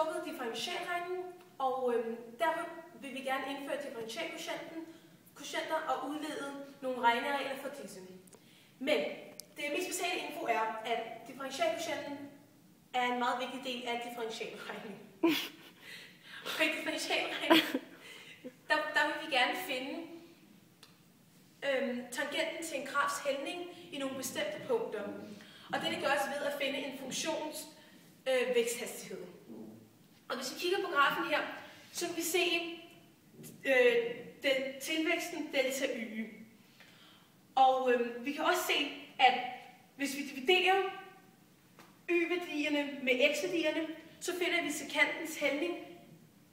trukket differentialregningen, og derfor vil vi gerne indføre differentialkvotienter og udlede nogle regneregler for disse. Men det mest basale info er, at differentialkvotienten er en meget vigtig del af differentialregningen. Og i differentialregningen, der vil vi gerne finde tangenten til en grafs hældning i nogle bestemte punkter. Og det gøres ved at finde en funktions væksthastighed. Og hvis vi kigger på grafen her, så kan vi se tilvæksten delta y. Og vi kan også se, at hvis vi dividerer y-værdierne med x-værdierne, så finder vi sekantens hældning,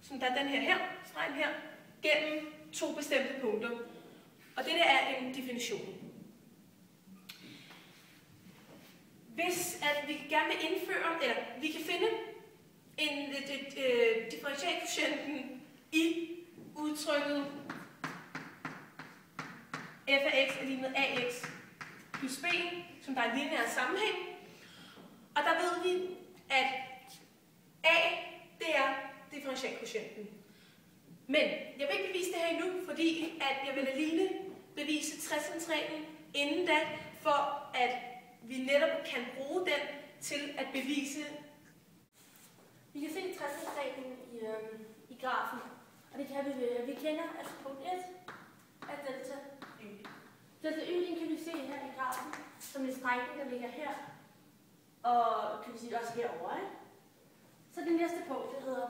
som der er den her, stregen her, gennem to bestemte punkter. Og det der er en definition. Hvis at vi gerne vil indføre, eller vi kan finde differentialkvotienten i udtrykket f af x er lige med ax plus b, som der er en lineær sammenhæng. Og der ved vi, at a, det er differentialkvotienten. Men jeg vil ikke bevise det her endnu, fordi at jeg vil alene bevise tretrinsreglen inden da, for at vi netop kan bruge den til at bevise. Vi kan se tretrinsreglen i grafen, og det kan vi ved, at vi kender altså punkt 1 af delta y. Delta y den kan vi se her i grafen som en strækning, der ligger her, og kan vi sige også herovre. Ikke? Så det næste punkt, det hedder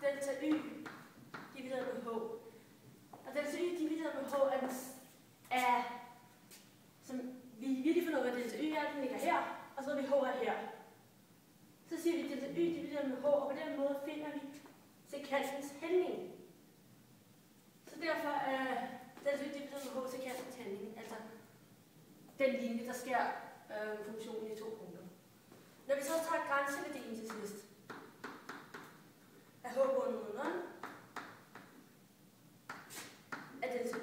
delta y divideret med h. Og delta y divideret med h er som vi virkelig finder ud af, hvad delta y er, den ligger her, og så har vi h er her. Så siger vi delta y divideret med h, og på den måde finder vi sekantens hældning. Så derfor er delta y divideret med h sekantens hældning, altså den linje, der sker funktionen i to punkter. Når vi så tager grænseværdien til sidst, af h bundet mod 0, er delta y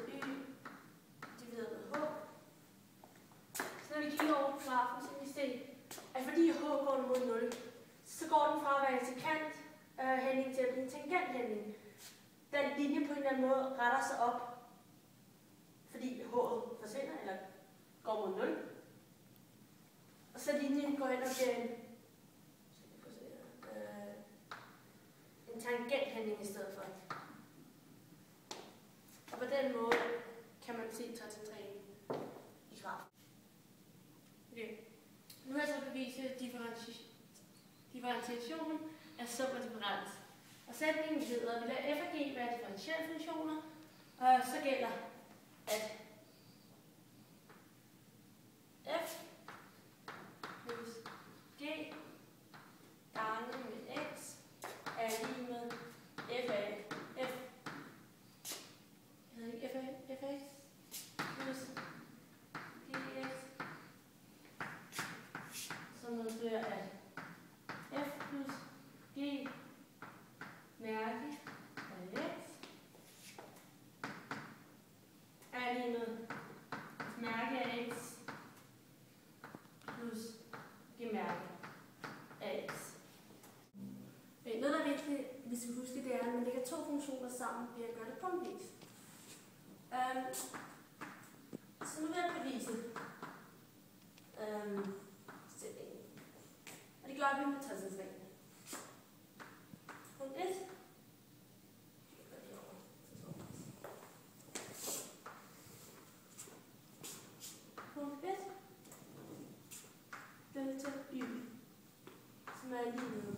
divideret med h. Så når vi kigger over på grafen, så kan vi se, at fordi h går mod 0, så går den fra at være en sekant hældning til at blive en tangenthældning. Den linje på en eller anden måde retter sig op, fordi h'et forsvinder, eller går mod 0. Og så linjen går ind og bliver en tangenthældning i stedet for. Og på den måde kan man se tretrinsreglen i grafen. Okay. Nu har jeg så bevise differentiationen af sum og differens. Og sætningen hedder, at vi lader f og g være differentialfunktioner, og så gælder, at f plus g gange med x er lige med f af f. Jeg hedder ikke f af x plus gx, som medfører, at f plus g mærke af x er lige med mærke af x plus g-mærke af x. Noget, der er vigtigt, hvis vi husker, det er, at man lægger to funktioner sammen ved at gøre det punktvis. Så nu vil jeg bevise sætningen. Og det gør vi med tretrinsreglen. Punkt 1. Punkt 1. Delta y, som er lige med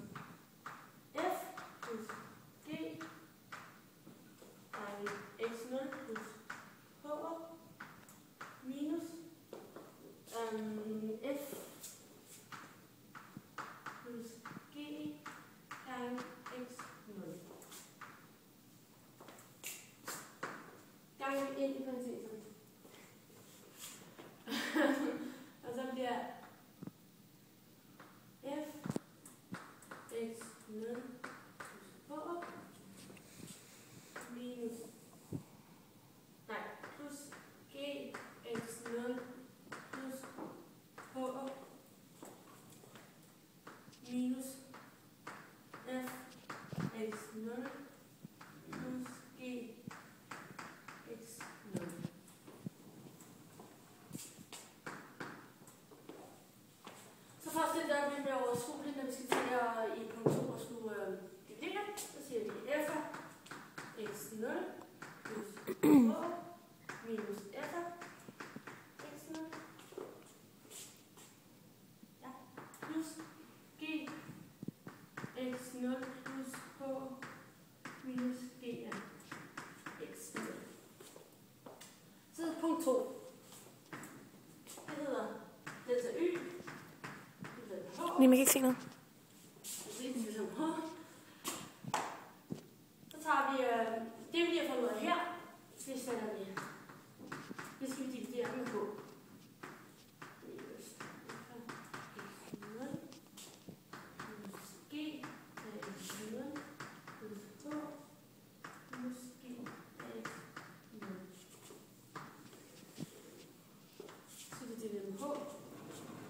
f plus g gange x0 plus h minus f plus g overskueligt, når vi skal til at i punkt 2 og skulle dividere. Så siger vi f af x0 plus h minus f af x0 plus g x0 plus h minus g af x0. Så punkt 2. Det hedder delta y. Nej, man kan ikke se noget. Så tager vi det, vi lige har fundet ud af her. Det sætter vi. Det skal vi dividere med h. Minus x0 plus g af x0 plus h minus g af x0. Så skal vi dividere med h.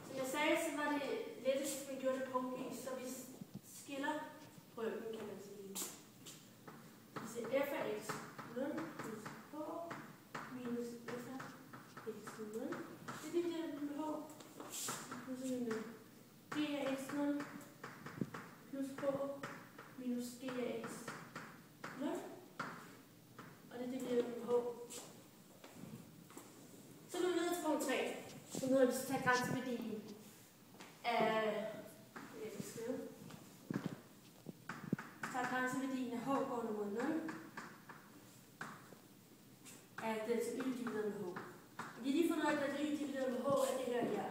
Som jeg sagde, så var det lettest, hvis man gjorde det punktvis, så vi skiller brøken, kan man sige. Vi siger f af x0 plus h minus f af x0. Det dividerer vi med h. Nu så vi med g af x0 plus h minus g af x0. Og det dividerer vi med h. Så er vi nede til punkt 3. Så nu har vi så taget grænseværdien af grænseværdien af h gående mod 0 af delta y divideret med h. Vi har lige fundet ud af, at delta y divideret med h er det her.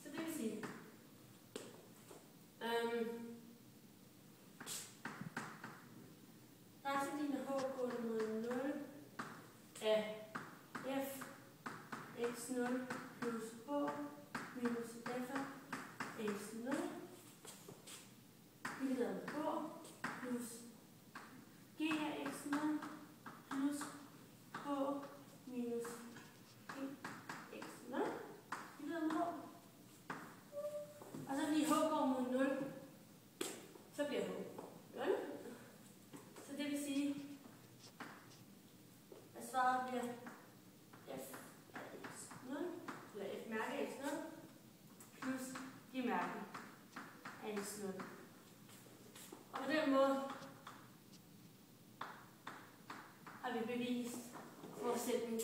Så det vil sige, grænseværdien af h gående mod 0 af f x0 plus h minus f af x0 divideret med h plus g af x0 plus h minus g x0 divideret med h. Og så fordi h går mod 0, så bliver h 0. Så det vil sige, at svaret bliver f af x0, eller f mærke af x0 plus g mærke af x0. Og på den måde har vi bevist forudsætningen.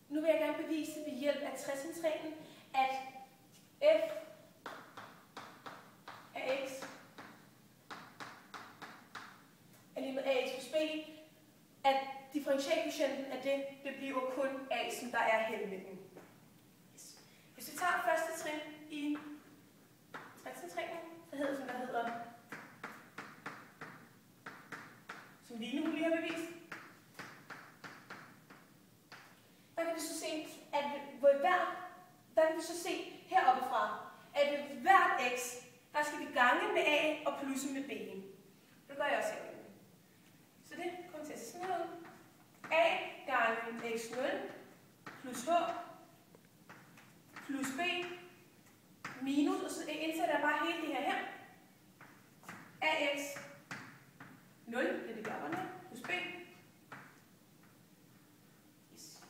Nu vil jeg gerne bevise ved hjælp af tretrinsreglen, at f af x er lige med ax plus b, at differentialkvotienten af det bliver kun a, som der er henvending. Hvis vi tager første trin i tretrinsreglen, så hedder det, som der hedder, som Line lige har bevist. Der kan vi så se, at heroppe fra, at ved hvert x, der skal vi gange med a og plusse med b. Det gør jeg også her. Så det kommer til at se sådan her ud. A gange x0 plus h plus b minus, og så indsætter jeg bare hele det her ax 0, det er det gamle, plus b. Yes.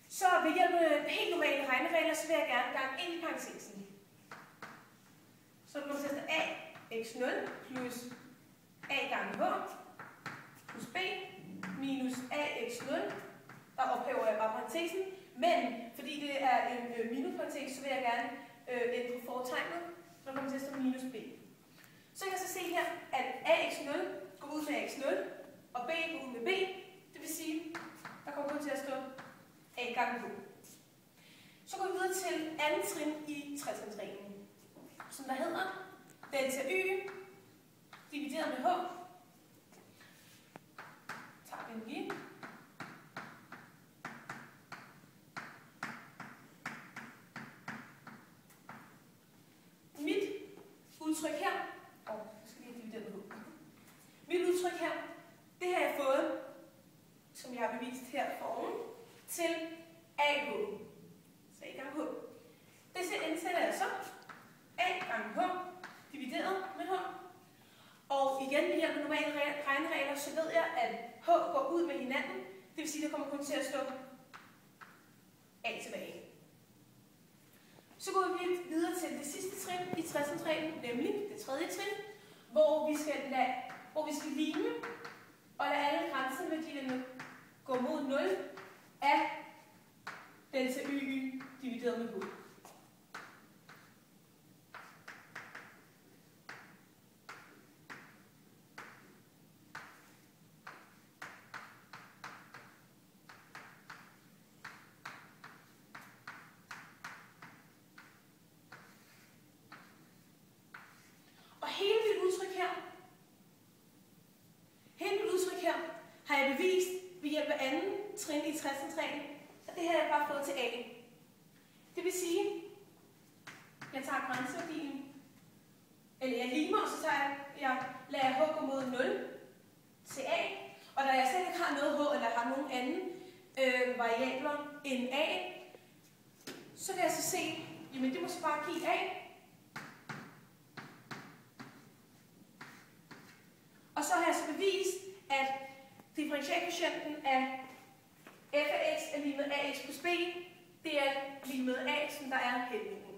Så ved hjælp af helt normale regneregler, så vil jeg gerne gange ind i parentesen. Så det kommer til at a x0 plus a gange h plus b minus ax0. Der ophæver jeg bare parentesen. Men fordi det er en minusparentes, så vil jeg gerne ændre fortegnet, så der kommer til at stå minus b. Så kan jeg så se her, at ax0 går ud med x0, og b går ud med b. Det vil sige, der kommer kun til at stå a gange h. Så går vi videre til anden trin i tretrinsreglen, som der hedder delta y divideret med h. Tager den lige. Udtryk her, mit udtryk her, det har jeg fået, som jeg har bevist her foroven, til AH. Så A gange H. Det indsætter jeg så A gange H divideret med H. Og igen ved hjælp af normale regneregler, så ved jeg, at H går ud med hinanden. Det vil sige, at der kommer kun til at stå nemlig det tredje trin, hvor vi skal lime og lade alle grænseværdierne gå mod 0 af delta y divideret med h. Hele mit udtryk her har jeg bevist ved hjælp af anden trin i 60-trin, og det har jeg bare fået til A. Det vil sige, at jeg tager grænseværdien, eller jeg limer, og så lader jeg h gå mod 0 til A, og da jeg slet ikke har noget h, eller har nogen anden variabler end A, så kan jeg så se, jamen det må så bare give A. Og så har jeg så bevist, at differentialkvotienten af f af x er lig med ax plus b, det er lig med a, som der er hældningen.